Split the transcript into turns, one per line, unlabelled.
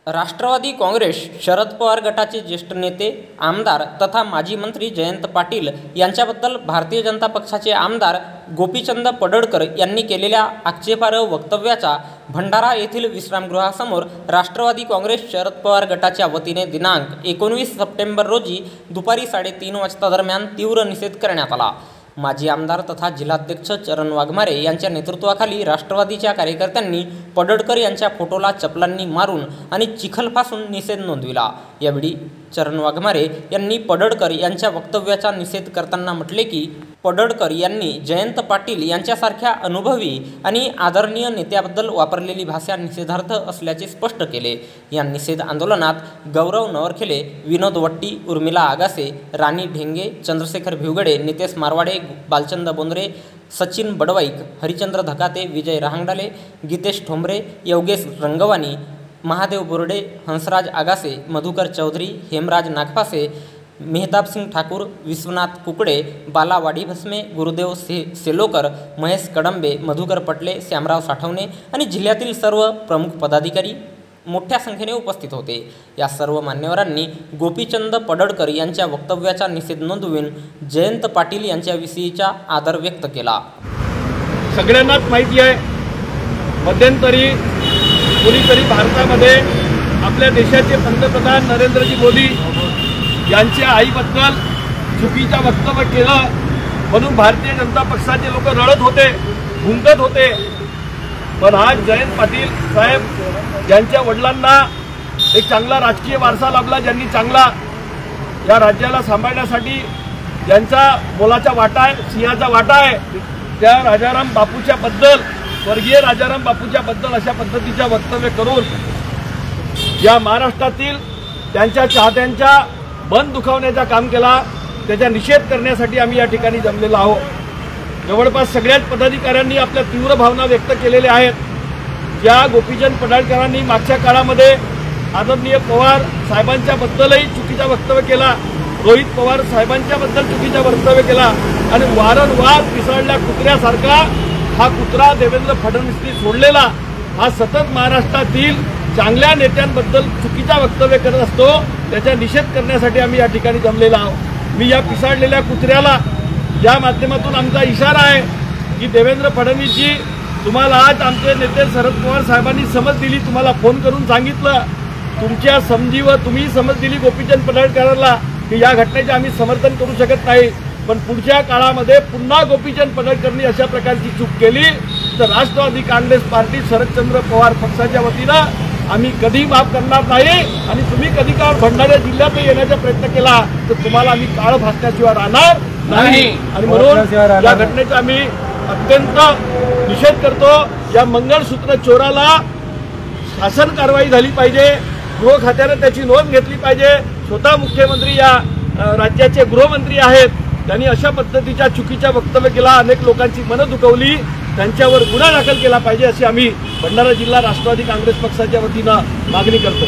राष्ट्रवादी काँग्रेस शरद पवार गटाचे ज्येष्ठ नेते आमदार तथा माजी मंत्री जयंत पाटील यांच्याबद्दल भारतीय जनता पक्षाचे आमदार गोपीचंद पडळकर यांनी केलेल्या आक्षेपार्ह वक्तव्याचा भंडारा येथील विश्रामगृहासमोर राष्ट्रवादी काँग्रेस शरद पवार गटाच्या वतीने दिनांक 19 सप्टेंबर रोजी दुपारी 3:30 वाजता दरम्यान तीव्र निषेध करण्यात आला। माजी आमदार तथा जिल्हाध्यक्ष चरण वाघमारे यांच्या नेतृत्वाखाली राष्ट्रवादीच्या कार्यकर्त्यांनी पडळकर यांच्या फोटोला चपलांनी मारून आणि चिखल फासून निषेध नोंदविला। यावेळी चरण वाघमारे यांनी पडळकर यांच्या वक्तव्याचा निषेध करताना म्हटले की पडळकर यांनी जयंत पाटील यांच्यासारख्या अनुभवी आणि आदरणीय नेत्याबद्दल वापरलेली भाषा निषेधार्थ असल्याचे स्पष्ट केले। या निषेध आंदोलनात गौरव नवरखेले, विनोद वट्टी, उर्मिला आगासे, राणी ढेंगे, चंद्रशेखर भिवगडे, नितेश मारवाडे, बालचंद बोंद्रे, सचिन बडवाईक, हरिचंद्र धकाते, विजय रहांगडाले, गीतेश ठोंबरे, योगेश रंगवानी, महादेव बोर्डे, हंसराज आगासे, मधुकर चौधरी, हेमराज नागपासे, मेहताब सिंग ठाकूर, विश्वनाथ कुकडे, बाला वाडीभस्मे, गुरुदेव सेलोकर, महेश कडंबे, मधुकर पटले, श्यामराव साठवणे आणि जिल्ह्यातील सर्व प्रमुख पदाधिकारी मोठ्या संख्येने उपस्थित होते। या सर्व मान्यवरांनी गोपीचंद पडळकर यांच्या वक्तव्याचा निषेध नोंदवून जयंत पाटील यांच्याविषयीचा आदर व्यक्त केला।
सगळ्यांनाच माहिती आहे, मध्यंतरी कोणीतरी भारतामध्ये आपल्या देशाचे पंतप्रधान नरेंद्रजी मोदी यांच्या आईबद्दल चुकीचं वक्तव्य केलं म्हणून भारतीय जनता पक्षाचे लोक रडत होते, भुंकत होते। पण आज जयंत पाटील साहेब यांच्या वडिलांना एक चांगला राजकीय वारसा लाभला, ज्यांनी चांगला या राज्याला सांभाळण्यासाठी ज्यांचा मोलाचा वाटा आहे, सिंहाचा वाटा आहे, त्या राजाराम बापूच्या बद्दल, स्वर्गीय राजाराम बापूच्या बद्दल अशा पद्धतीच्या वक्तव्य करून या महाराष्ट्रातील त्यांच्या चाहत्यांच्या मन दुखावण्याचा काम केला। त्याचा निषेध करण्यासाठी आम्ही या ठिकाणी जमलेलो आहोत। जवळपास सगळ्याच पदाधिकाऱ्यांनी आपल्या तीव्र भावना व्यक्त केलेल्या आहेत। ज्या गोपीचंद पडळकरांनी मागच्या काळामध्ये आदरणीय पवार साहेबांच्या बद्दलही चुकीचा वक्तव्य केला, रोहित पवार साहेबांच्या बद्दल चुकीचा वक्तव्य केला आणि वारंवार पिसळल्या कुत्र्यासारखा हा कुत्रा देवेंद्र फडणवीसनी सोडलेला हा सतत महाराष्ट्रातील चांगल्या नेत्यांबद्दल चुकीचा वक्तव्य करत असतो, त्याचा निषेध करण्यासाठी आम्ही या ठिकाणी जमलेलो आहोत। मी या पिसाळलेल्या कुत्र्याला या माध्यमातून आमचा इशारा आहे की देवेंद्र फडणवीसजी, तुम्हाला आज आमचे नेते शरद पवार साहेबांनी समज दिली, तुम्हाला फोन करून सांगितलं, तुमच्या समजीवर तुम्ही समज दिली गोपीचंद पडळकरांना की या घटनेचे आम्ही समर्थन करू शकत नाही, पण पुढच्या काळामध्ये पुन्हा गोपीचंद पडळकरांनी अशा प्रकारची चूक केली तर राष्ट्रवादी काँग्रेस पार्टी शरदचंद्र पवार पक्षाच्या वतीनं आम्ही कधी माफ करणार नाही आणि तुम्ही कधी का भंडारा जिल्ह्यात येण्याचा प्रयत्न केला तर तुम्हाला आम्ही काळ फासण्याशिवाय राहणार नाही। आणि म्हणून या घटनेचा आम्ही अत्यंत निषेध करतो। या मंगळसूत्र चोराला शासन कारवाई झाली पाहिजे, गृह खात्याने त्याची नोंद घेतली पाहिजे। स्वतः मुख्यमंत्री या राज्याचे गृहमंत्री आहेत, त्यांनी अशा पद्धतीच्या चुकीच्या वक्तव्य केला, अनेक लोकांची मनं दुखवली, त्यांच्यावर गुन्हा दाखल केला पाहिजे अशी आम्ही भंडारा जिल्हा राष्ट्रवादी काँग्रेस पक्षाच्या वतीनं मागणी करतो।